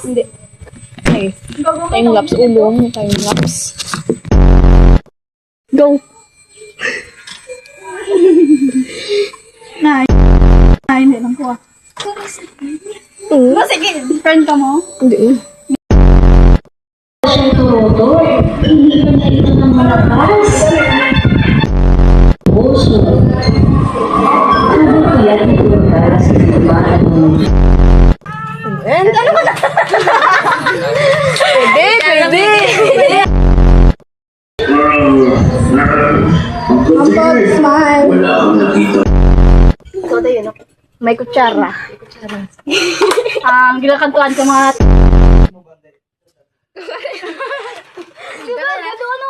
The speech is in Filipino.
Hindi. Okay. Time lapse. Ulo mo. Time lapse. Go. Hindi lang po. Sige, friend ka mo? Hindi. Siyang tumotor, hindi pa nakita ng malakas. Puso. Ano kaya ito para sa sinumaan mo? Ano ka na? Pwede. Smile. Wala akong nakita. Ikaw tayo, no? May kutsara. Ginakantuan ka mga... Ano?